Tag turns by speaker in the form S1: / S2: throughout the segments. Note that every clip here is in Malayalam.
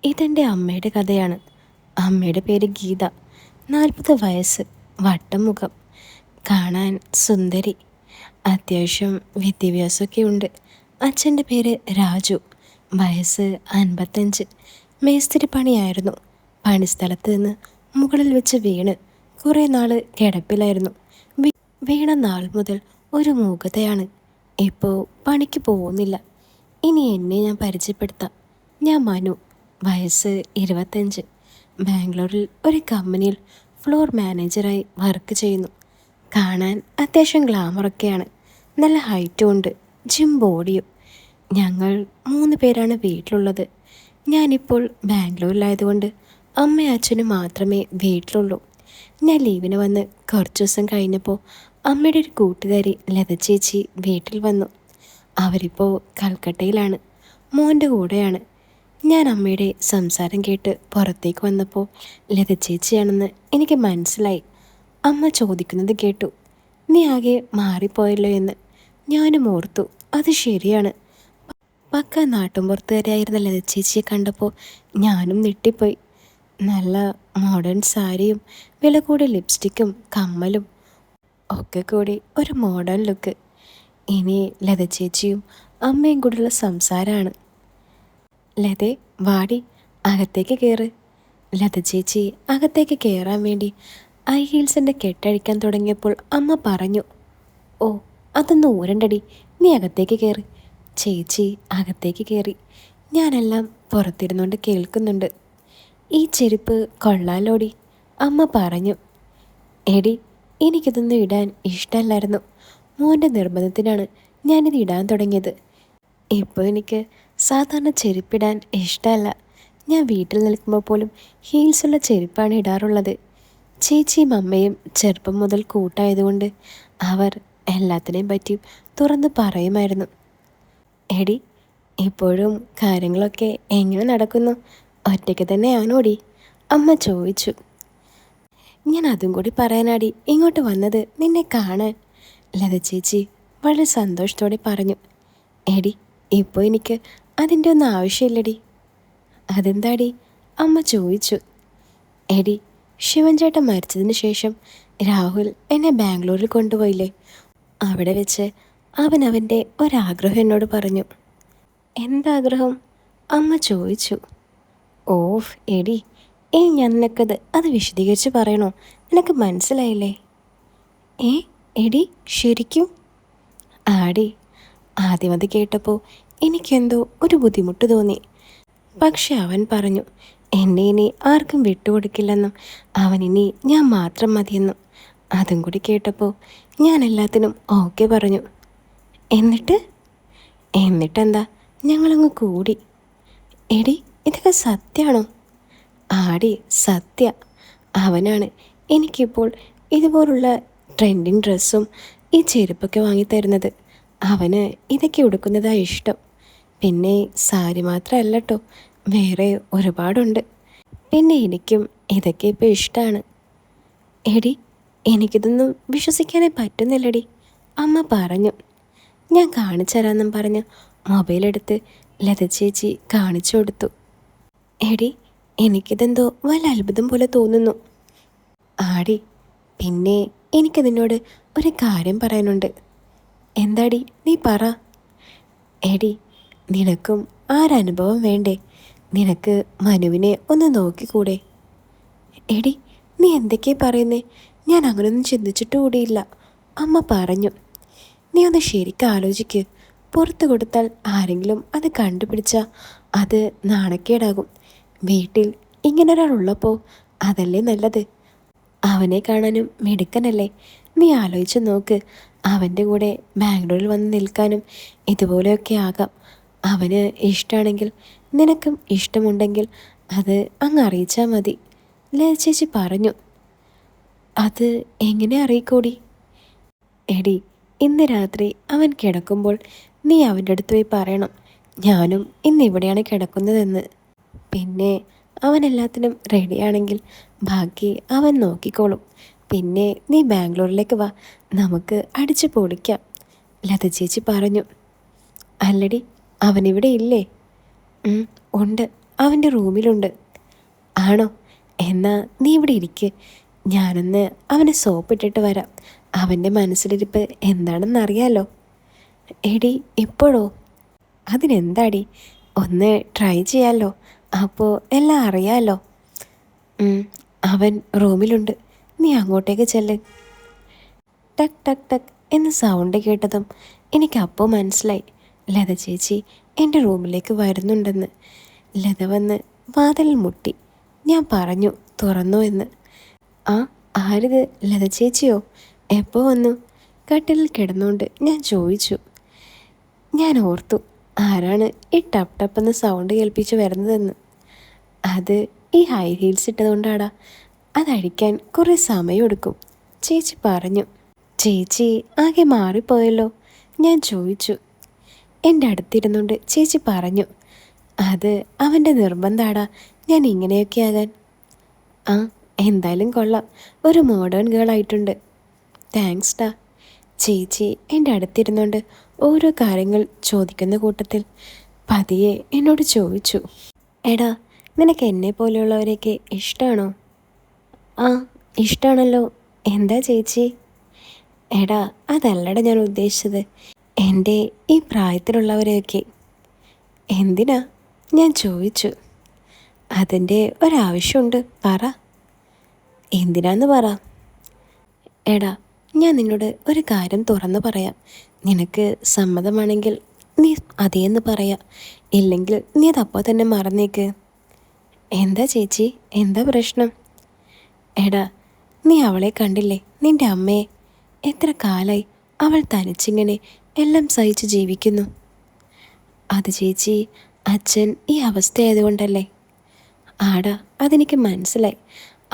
S1: ഇതെൻ്റെ അമ്മയുടെ കഥയാണ്. അമ്മയുടെ പേര് ഗീത. 40 വയസ്സ്, വട്ടം മുഖം, കാണാൻ സുന്ദരി, അത്യാവശ്യം വിദ്യാഭ്യാസമൊക്കെ ഉണ്ട്. അച്ഛൻ്റെ പേര് രാജു, വയസ്സ് 55. മേസ്തിരി പണിയായിരുന്നു. പണിസ്ഥലത്ത് നിന്ന് മുകളിൽ വെച്ച് വീണ് കുറേ നാൾ കിടപ്പിലായിരുന്നു. വീണ നാൾ മുതൽ ഒരു മൂകതയാണ്. ഇപ്പോൾ പണിക്ക് പോകുന്നില്ല. ഇനി എന്നെ ഞാൻ പരിചയപ്പെടുത്താം. ഞാൻ മനു, വയസ്സ് 25. ബാംഗ്ലൂരിൽ ഒരു കമ്പനിയിൽ ഫ്ലോർ മാനേജറായി വർക്ക് ചെയ്യുന്നു. കാണാൻ അത്യാവശ്യം ഗ്ലാമറൊക്കെയാണ്. നല്ല ഹൈറ്റും ഉണ്ട്, ജിം ബോഡിയും. ഞങ്ങൾ 3 പേരാണ് വീട്ടിലുള്ളത്. ഞാനിപ്പോൾ ബാംഗ്ലൂരിലായതുകൊണ്ട് അമ്മയും അച്ഛനും മാത്രമേ വീട്ടിലുള്ളൂ. ഞാൻ ലീവിന് വന്ന് കുറച്ച് ദിവസം കഴിഞ്ഞപ്പോൾ അമ്മയുടെ ഒരു കൂട്ടുകാരി ലത ചേച്ചി വീട്ടിൽ വന്നു. അവരിപ്പോൾ കൽക്കട്ടയിലാണ്, മോൻ്റെ കൂടെയാണ്. ഞാൻ അമ്മയുടെ സംസാരം കേട്ട് പുറത്തേക്ക് വന്നപ്പോൾ ലത ചേച്ചിയാണെന്ന് എനിക്ക് മനസ്സിലായി. അമ്മ ചോദിക്കുന്നത് കേട്ടു, നീ ആകെ മാറിപ്പോയല്ലോ എന്ന്. ഞാനും ഓർത്തു, അത് ശരിയാണ്. പക്ക നാട്ടുമ്പുറത്തുകാരിയായിരുന്ന ലത ചേച്ചിയെ കണ്ടപ്പോൾ ഞാനും ഞെട്ടിപ്പോയി. നല്ല മോഡേൺ സാരിയും വില കൂടിയ ലിപ്സ്റ്റിക്കും കമ്മലും ഒക്കെ കൂടി ഒരു മോഡേൺ ലുക്ക്. ഇനി ലത ചേച്ചിയും അമ്മയും കൂടിയുള്ള സംസാരമാണ്. ലതേ, വാടി, അകത്തേക്ക് കയറ്. ലത ചേച്ചി അകത്തേക്ക് കയറാൻ വേണ്ടി ഹൈ ഹീൽസിൻ്റെ കെട്ടഴിക്കാൻ തുടങ്ങിയപ്പോൾ അമ്മ പറഞ്ഞു, ഓ അതൊന്ന് ഊരണ്ടടി, നീ അകത്തേക്ക് കയറി. ചേച്ചി അകത്തേക്ക് കയറി. ഞാനെല്ലാം പുറത്തിരുന്നുകൊണ്ട് കേൾക്കുന്നുണ്ട്. ഈ ചെരുപ്പ് കൊള്ളാലോടി, അമ്മ പറഞ്ഞു. എടി, എനിക്കിതൊന്നും ഇടാൻ ഇഷ്ടമല്ലായിരുന്നു. മോൻ്റെ നിർബന്ധത്തിനാണ് ഞാനിത് ഇടാൻ തുടങ്ങിയത്. ഇപ്പോൾ എനിക്ക് സാധാരണ ചെരുപ്പിടാൻ ഇഷ്ടമല്ല. ഞാൻ വീട്ടിൽ നിൽക്കുമ്പോൾ പോലും ഹീൽസുള്ള ചെരുപ്പാണ് ഇടാറുള്ളത്. ചേച്ചിയും അമ്മയും ചെറുപ്പം മുതൽ കൂട്ടായതുകൊണ്ട് അവർ എല്ലാത്തിനെയും പറ്റി തുറന്ന് പറയുമായിരുന്നു. എടി, ഇപ്പോഴും കാര്യങ്ങളൊക്കെ എങ്ങനെ നടക്കുന്നു? ഒറ്റയ്ക്ക് തന്നെയാണോടി? അമ്മ ചോദിച്ചു. ഞാൻ അതും കൂടി പറയാനാടി ഇങ്ങോട്ട് വന്നത്, നിന്നെ കാണാൻ. ലത ചേച്ചി വളരെ സന്തോഷത്തോടെ പറഞ്ഞു. എടി, ഇപ്പോൾ എനിക്ക് അതിൻ്റെ ഒന്നും ആവശ്യമില്ലടി. അതെന്താടി? അമ്മ ചോദിച്ചു. എടി, ശിവൻ ചേട്ടൻ മരിച്ചതിന് ശേഷം രാഹുൽ എന്നെ ബാംഗ്ലൂരിൽ കൊണ്ടുപോയില്ലേ? അവിടെ വെച്ച് അവൻ അവൻ്റെ ഒരാഗ്രഹം എന്നോട് പറഞ്ഞു. എന്താഗ്രഹം? അമ്മ ചോദിച്ചു. ഓഫ് എടി, ഇനി ഞാൻ അത് വിശദീകരിച്ച് പറയണോ? നിനക്ക് മനസ്സിലായില്ലേ? എടി, ശരിക്കും? ആടി. ആദ്യം അത് കേട്ടപ്പോൾ എനിക്കെന്തോ ഒരു ബുദ്ധിമുട്ട് തോന്നി. പക്ഷെ അവൻ പറഞ്ഞു, എന്നെ ഇനി ആർക്കും വിട്ടുകൊടുക്കില്ലെന്നും അവനിനി ഞാൻ മാത്രം മതിയെന്നും. അതും കൂടി കേട്ടപ്പോൾ ഞാൻ എല്ലാത്തിനും ഓക്കെ പറഞ്ഞു. എന്നിട്ടെന്താ, ഞങ്ങളങ്ങ് കൂടി. എടി, ഇതൊക്കെ സത്യമാണോ? ആടി, സത്യ. അവനാണ് എനിക്കിപ്പോൾ ഇതുപോലുള്ള ട്രെൻഡിങ് ഡ്രസ്സും ഈ ചെരുപ്പൊക്കെ വാങ്ങിത്തരുന്നത്. അവന് ഇതൊക്കെ ഉടുക്കുന്നതാണ് ഇഷ്ടം. പിന്നെ സാരി മാത്രമല്ല കേട്ടോ, വേറെ ഒരുപാടുണ്ട്. പിന്നെ എനിക്കും ഇതൊക്കെ ഇപ്പോൾ ഇഷ്ടമാണ്. എടി, എനിക്കിതൊന്നും വിശ്വസിക്കാനേ പറ്റുന്നില്ലടി, അമ്മ പറഞ്ഞു. ഞാൻ കാണിച്ചു തരാമെന്നും പറഞ്ഞ് മൊബൈലെടുത്ത് ലത ചേച്ചി കാണിച്ചു കൊടുത്തു. എടി, എനിക്കിതെന്തോ വല്ല അത്ഭുതം പോലെ തോന്നുന്നു. ആടി, പിന്നെ എനിക്ക് നിന്നോട് ഒരു കാര്യം പറയാനുണ്ട്. എന്താടി, നീ പറ. എടി, നിനക്കും ആരനുഭവം വേണ്ടേ? നിനക്ക് മനുവിനെ ഒന്ന് നോക്കിക്കൂടെ? എടി, നീ എന്തൊക്കെയാ പറയുന്നേ? ഞാൻ അങ്ങനെയൊന്നും ചിന്തിച്ചിട്ട് കൂടിയില്ല, അമ്മ പറഞ്ഞു. നീ ഒന്ന് ശരിക്കും ആലോചിക്ക്. പുറത്ത് കൊടുത്താൽ ആരെങ്കിലും അത് കണ്ടുപിടിച്ചാൽ അത് നാണക്കേടാകും. വീട്ടിൽ ഇങ്ങനെ ഒരാളുള്ളപ്പോൾ അതല്ലേ നല്ലത്. അവനെ കാണാനും മിടുക്കനല്ലേ? നീ ആലോചിച്ച് നോക്ക്. അവൻ്റെ കൂടെ ബാംഗ്ലൂരിൽ വന്ന് നിൽക്കാനും ഇതുപോലെയൊക്കെ ആകാം. അവന് ഇഷ്ടമാണെങ്കിൽ, നിനക്കും ഇഷ്ടമുണ്ടെങ്കിൽ അത് അങ്ങ് അറിയിച്ചാൽ മതി, ലത ചേച്ചി പറഞ്ഞു. അത് എങ്ങനെ അറിയിക്കൂടി? എടി, ഇന്ന് രാത്രി അവൻ കിടക്കുമ്പോൾ നീ അവൻ്റെ അടുത്ത് പോയി പറയണം, ഞാനും ഇന്നിവിടെയാണ് കിടക്കുന്നതെന്ന്. പിന്നെ അവൻ എല്ലാത്തിനും റെഡിയാണെങ്കിൽ ബാക്കി അവൻ നോക്കിക്കോളും. പിന്നെ നീ ബാംഗ്ലൂരിലേക്ക് വാ, നമുക്ക് അടിച്ചു പൊളിക്കാം, ലത ചേച്ചി പറഞ്ഞു. അല്ലടി, അവനിവിടെ ഇല്ലേ? ഉണ്ട്, അവൻ്റെ റൂമിലുണ്ട്. ആണോ? എന്നാ നീ ഇവിടെ ഇരിക്ക്, ഞാനൊന്ന് അവനെ സോപ്പിട്ടിട്ട് വരാം. അവൻ്റെ മനസ്സിലിരിപ്പ് എന്താണെന്നറിയാലോ. എടി ഇപ്പോഴോ? അതിനെന്താടി, ഒന്ന് ട്രൈ ചെയ്യാമല്ലോ, അപ്പോൾ എല്ലാം അറിയാമല്ലോ. അവൻ റൂമിലുണ്ട്, നീ അങ്ങോട്ടേക്ക് ചെല്ല്. ടക്ക് ടക്ക് ടക്ക് എന്ന സൗണ്ട് കേട്ടതും എനിക്കപ്പോൾ മനസ്സിലായി ലത ചേച്ചി എൻ്റെ റൂമിലേക്ക് വരുന്നുണ്ടെന്ന്. ലത വന്ന് വാതിലിൽ മുട്ടി. ഞാൻ പറഞ്ഞു തുറന്നു എന്ന്. ആ, ആരിത്? ലത ചേച്ചിയോ? എപ്പോൾ വന്നു? കട്ടിലിൽ കിടന്നുകൊണ്ട് ഞാൻ ചോദിച്ചു. ഞാൻ ഓർത്തു ആരാണ് ഈ ടപ്പ് ടപ്പ് എന്ന സൗണ്ട് കേൾപ്പിച്ച് വരുന്നതെന്ന്. അത് ഈ ഹൈ ഹീൽസ് ഇട്ടതുകൊണ്ടാടാ, അതഴിക്കാൻ കുറേ സമയമെടുക്കും, ചേച്ചി പറഞ്ഞു. ചേച്ചി ആകെ മാറിപ്പോയല്ലോ, ഞാൻ ചോദിച്ചു. എൻ്റെ അടുത്തിരുന്നുകൊണ്ട് ചേച്ചി പറഞ്ഞു. അത് അവൻ്റെ നിർബന്ധാടാ ഞാൻ ഇങ്ങനെയൊക്കെ ആകാൻ. ആ, എന്തായാലും കൊള്ളാം, ഒരു മോഡേൺ ഗേൾ ആയിട്ടുണ്ട്. താങ്ക്സ് ഡാ. ചേച്ചി എൻ്റെ അടുത്തിരുന്നുകൊണ്ട് ഓരോ കാര്യങ്ങൾ ചോദിക്കുന്ന കൂട്ടത്തിൽ പതിയെ എന്നോട് ചോദിച്ചു. എടാ, നിനക്ക് എന്നെ പോലെയുള്ളവരെയൊക്കെ ഇഷ്ടമാണോ? ആ, ഇഷ്ടമാണല്ലോ. എന്താ ചേച്ചി? എടാ, അതല്ലട ഞാൻ ഉദ്ദേശിച്ചത്, എൻ്റെ ഈ പ്രായത്തിലുള്ളവരെയൊക്കെ. എന്തിനാ? ഞാൻ ചോദിച്ചു. അതിൻ്റെ ഒരാവശ്യമുണ്ട്, പറ. എന്തിനാന്ന് പറ. എടാ, ഞാൻ നിന്നോട് ഒരു കാര്യം തുറന്നു പറയാം. നിനക്ക് സമ്മതമാണെങ്കിൽ നീ അതേന്ന് പറയാം, ഇല്ലെങ്കിൽ നീ അതപ്പോൾ തന്നെ മറന്നേക്ക്. എന്താ ചേച്ചി, എന്താ പ്രശ്നം? എടാ, നീ അവളെ കണ്ടില്ലേ, നിൻ്റെ അമ്മയെ? എത്ര കാലായി അവൾ തനിച്ചിങ്ങനെ എല്ലാം സഹിച്ച് ജീവിക്കുന്നു. അത് ചേച്ചി, അച്ഛൻ ഈ അവസ്ഥയായതുകൊണ്ടല്ലേ. ആടാ, അതെനിക്ക് മനസ്സിലായി.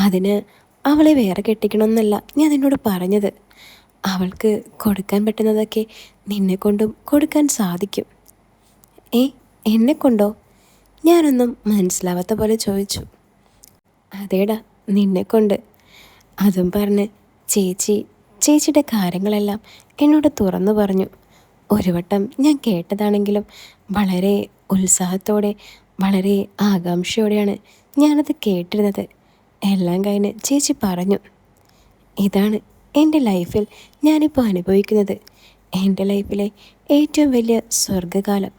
S1: അതിന് അവളെ വേറെ കെട്ടിക്കണമെന്നല്ല ഞാൻ നിന്നോട് പറഞ്ഞത്. അവൾക്ക് കൊടുക്കാൻ പറ്റുന്നതൊക്കെ നിന്നെക്കൊണ്ടും കൊടുക്കാൻ സാധിക്കും. എന്നെക്കൊണ്ടോ? ഞാനൊന്നും മനസ്സിലാവാത്ത പോലെ ചോദിച്ചു. അതേടാ, നിന്നെക്കൊണ്ട്. അതും പറഞ്ഞ് ചേച്ചിയുടെ കാര്യങ്ങളെല്ലാം എന്നോട് തുറന്നു പറഞ്ഞു. ഒരു വട്ടം ഞാൻ കേട്ടതാണെങ്കിലും വളരെ ഉത്സാഹത്തോടെ, വളരെ ആകാംക്ഷയോടെയാണ് ഞാനത് കേട്ടിരുന്നത്. എല്ലാം കഴിഞ്ഞ് ചേച്ചി പറഞ്ഞു. ഇതാണ് എൻ്റെ ലൈഫിൽ ഞാനിപ്പോൾ അനുഭവിക്കുന്നത്, എൻ്റെ ലൈഫിലെ ഏറ്റവും വലിയ സ്വർഗ്ഗകാലം.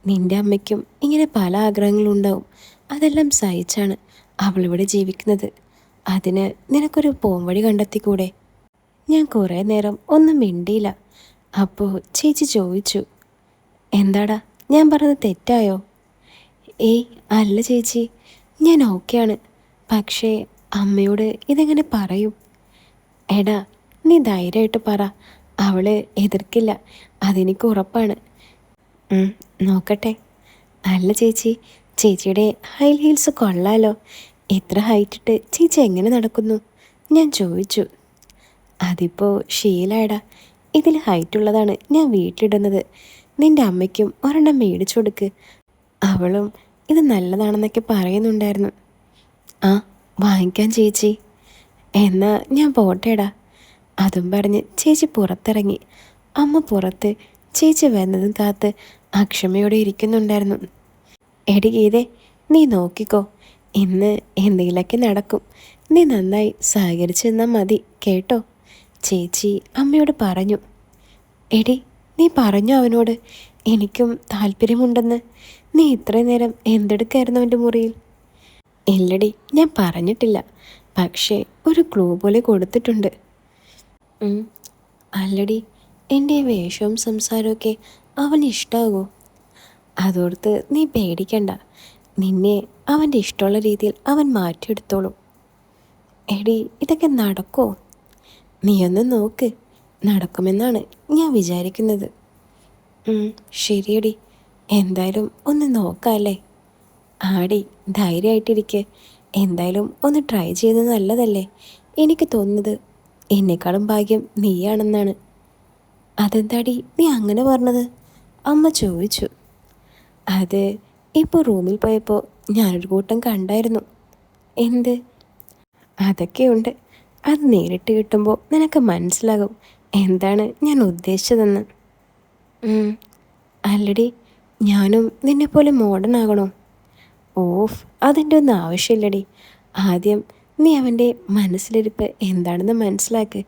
S1: നിൻ്റെ അമ്മയ്ക്കും ഇങ്ങനെ പല ആഗ്രഹങ്ങളുണ്ടാവും, അതെല്ലാം സഹിച്ചാണ് അവളിവിടെ ജീവിക്കുന്നത്. അതിന് നിനക്കൊരു പോംവഴി കണ്ടെത്തിക്കൂടെ? ഞാൻ കുറേ നേരം ഒന്നും മിണ്ടിയില്ല. അപ്പോൾ ചേച്ചി ചോദിച്ചു. എന്താടാ, ഞാൻ പറഞ്ഞത് തെറ്റായോ? ഏയ് അല്ല ചേച്ചി, ഞാൻ ഓക്കെയാണ്. പക്ഷേ അമ്മയോട് ഇതെങ്ങനെ പറയും? എടാ, നീ ധൈര്യമായിട്ട് പറ, അവള് എതിർക്കില്ല, അതെനിക്ക് ഉറപ്പാണ്. നോക്കട്ടെ. അല്ല ചേച്ചി, ചേച്ചിയുടെ ഹൈ ഹീൽസ് കൊള്ളാലോ. ഇത്ര ഹൈറ്റിട്ട് ചേച്ചി എങ്ങനെ നടക്കുന്നു? ഞാൻ ചോദിച്ചു. അതിപ്പോൾ ശീലമായടാ, ഇതിൽ ഹൈറ്റുള്ളതാണ് ഞാൻ വീട്ടിലിടുന്നത്. നിൻ്റെ അമ്മയ്ക്കും ഒരെണ്ണം മേടിച്ചു കൊടുക്ക്, അവളും ഇത് നല്ലതാണെന്നൊക്കെ പറയുന്നുണ്ടായിരുന്നു. ആ, വാങ്ങിക്കാൻ ചേച്ചി. എന്നാ ഞാൻ പോട്ടേടാ. അതും പറഞ്ഞ് ചേച്ചി പുറത്തിറങ്ങി. അമ്മ പുറത്ത് ചേച്ചി വരുന്നതും കാത്ത് അക്ഷമയോടെ ഇരിക്കുന്നുണ്ടായിരുന്നു. എടി ഗീതേ, നീ നോക്കിക്കോ, ഇന്ന് എന്തെങ്കിലുമൊക്കെ നടക്കും. നീ നന്നായി സഹകരിച്ച് നിന്നാൽ മതി കേട്ടോ, ചേച്ചി അമ്മയോട് പറഞ്ഞു. എടി, നീ പറഞ്ഞു അവനോട് എനിക്കും താല്പര്യമുണ്ടെന്ന്. നീ ഇത്രയും നേരം എന്തെടുക്കായിരുന്നു അവൻ്റെ മുറിയിൽ? ഇല്ലടി, ഞാൻ പറഞ്ഞിട്ടില്ല, പക്ഷേ ഒരു ക്ലൂ പോലെ കൊടുത്തിട്ടുണ്ട്. അല്ലടി, എൻ്റെ വേഷവും സംസാരമൊക്കെ അവന് ഇഷ്ടമാകുമോ? അതോർത്ത് നീ പേടിക്കണ്ട, നിന്നെ അവൻ്റെ ഇഷ്ടമുള്ള രീതിയിൽ അവൻ മാറ്റിയെടുത്തോളും. എടി, ഇതൊക്കെ നടക്കോ? നീയൊന്ന് നോക്ക്, നടക്കുമെന്നാണ് ഞാൻ വിചാരിക്കുന്നത്. ശരിയടി, എന്തായാലും ഒന്ന് നോക്കാമല്ലേ? ആടി, ധൈര്യമായിട്ടിരിക്കെ, എന്തായാലും ഒന്ന് ട്രൈ ചെയ്യുന്നത് നല്ലതല്ലേ? എനിക്ക് തോന്നുന്നത് എന്നെക്കാളും ഭാഗ്യം നീയാണെന്നാണ്. അതെന്താടി നീ അങ്ങനെ പറഞ്ഞത്? അമ്മ ചോദിച്ചു. അത് ഇപ്പോൾ റൂമിൽ പോയപ്പോൾ ഞാനൊരു കൂട്ടം കണ്ടായിരുന്നു. എന്ത്? അതൊക്കെയുണ്ട്, അത് നേരിട്ട് കിട്ടുമ്പോൾ നിനക്ക് മനസ്സിലാകും എന്താണ് ഞാൻ ഉദ്ദേശിച്ചതെന്ന്. അല്ലടി, ഞാനും നിന്നെപ്പോലെ മോഡേൺ ആകണോ? ഓഫ്, അതിൻ്റെ ഒന്നും ആവശ്യമില്ലടി. ആദ്യം നീ അവൻ്റെ മനസ്സിലിരിപ്പ് എന്താണെന്ന് മനസ്സിലാക്ക്.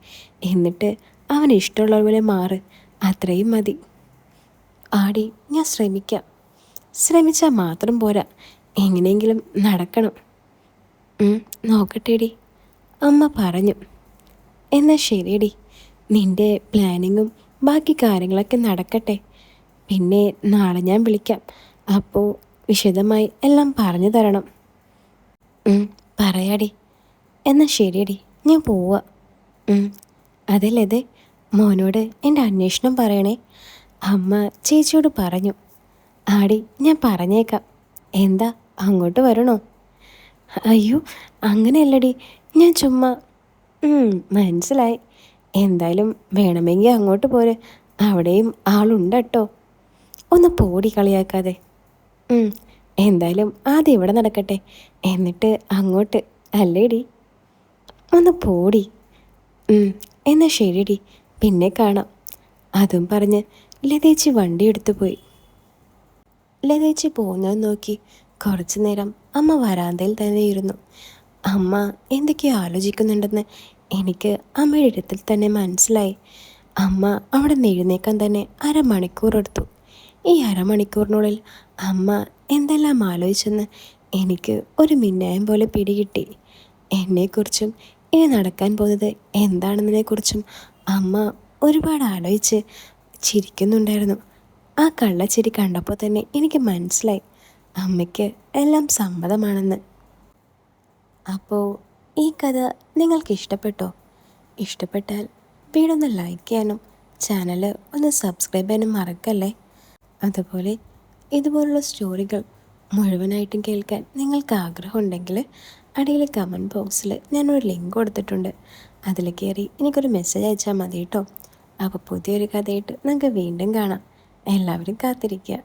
S1: എന്നിട്ട് അവന് ഇഷ്ടമുള്ള പോലെ മാറ്. അത്രയും മതി. ആടി, ഞാൻ ശ്രമിക്കാം. ശ്രമിച്ചാൽ മാത്രം പോരാ, എങ്ങനെയെങ്കിലും നടക്കണം. നോക്കട്ടേടി, അമ്മ പറഞ്ഞു. എന്നാൽ ശരിയടി, നിൻ്റെ പ്ലാനിങ്ങും ബാക്കി കാര്യങ്ങളൊക്കെ നടക്കട്ടെ. പിന്നെ നാളെ ഞാൻ വിളിക്കാം. അപ്പോൾ വിശദമായി എല്ലാം പറഞ്ഞു തരണം. പറയാടി. എന്നാൽ ശരിയടി, ഞാൻ പോവാ. അതല്ലേ മോനോട് എൻ്റെ അന്വേഷണം പറയണേ. അമ്മ ചേച്ചിയോട് പറഞ്ഞു. ആടി, ഞാൻ പറഞ്ഞേക്കാം. എന്താ, അങ്ങോട്ട് വരണോ? അയ്യോ, അങ്ങനെയല്ലടി, ഞാൻ ചുമ്മാ. മനസ്സിലായി. എന്തായാലും വേണമെങ്കിൽ അങ്ങോട്ട് പോരെ, അവിടെയും ആളുണ്ട് കേട്ടോ. ഒന്ന് പോടി, കളിയാക്കാതെ. എന്തായാലും ആദ്യം ഇവിടെ നടക്കട്ടെ, എന്നിട്ട് അങ്ങോട്ട്, അല്ലേടി? ഒന്ന് പോടി. എന്നാൽ ശരിടി, പിന്നെ കാണാം. അതും പറഞ്ഞ് ലതേച്ചി വണ്ടി എടുത്തു പോയി. ലതേച്ചി പോകുന്നത് നോക്കി കുറച്ചു നേരം അമ്മ വരാന്തയിൽ തന്നെ ഇരുന്നു. അമ്മ എന്തൊക്കെയോ ആലോചിക്കുന്നുണ്ടെന്ന് എനിക്ക് അമ്മയുടെ ഇടത്തിൽ തന്നെ മനസ്സിലായി. അമ്മ അവിടെ നിന്ന് എഴുന്നേക്കാൻ തന്നെ അരമണിക്കൂർ എടുത്തു. ഈ അരമണിക്കൂറിനുള്ളിൽ അമ്മ എന്തെല്ലാം ആലോചിച്ചെന്ന് എനിക്ക് ഒരു മിന്നായം പോലെ പിടികിട്ടി. എന്നെക്കുറിച്ചും ഇനി നടക്കാൻ പോകുന്നത് എന്താണെന്നതിനെക്കുറിച്ചും അമ്മ ഒരുപാട് ആലോചിച്ച് ചിരിക്കുന്നുണ്ടായിരുന്നു. ആ കള്ളച്ചിരി കണ്ടപ്പോൾ തന്നെ എനിക്ക് മനസ്സിലായി അമ്മയ്ക്ക് എല്ലാം സമ്മതമാണെന്ന്. അപ്പോൾ ഈ കഥ നിങ്ങൾക്ക് ഇഷ്ടപ്പെട്ടോ? ഇഷ്ടപ്പെട്ടാൽ വീടൊന്ന് ലൈക്ക് ചെയ്യാനും ചാനൽ ഒന്ന് സബ്സ്ക്രൈബ് ചെയ്യാനും മറക്കല്ലേ. അതുപോലെ ഇതുപോലുള്ള സ്റ്റോറികൾ മുഴുവനായിട്ടും കേൾക്കാൻ നിങ്ങൾക്ക് ആഗ്രഹമുണ്ടെങ്കിൽ അടിയിൽ കമൻറ്റ് ബോക്സിൽ ഞാനൊരു ലിങ്ക് കൊടുത്തിട്ടുണ്ട്. അതിൽ കയറി എനിക്കൊരു മെസ്സേജ് അയച്ചാൽ മതി കേട്ടോ. അപ്പോൾ പുതിയൊരു കഥയായിട്ട് നമുക്ക് വീണ്ടും കാണാം. എല്ലാവരും കാത്തിരിക്കുക.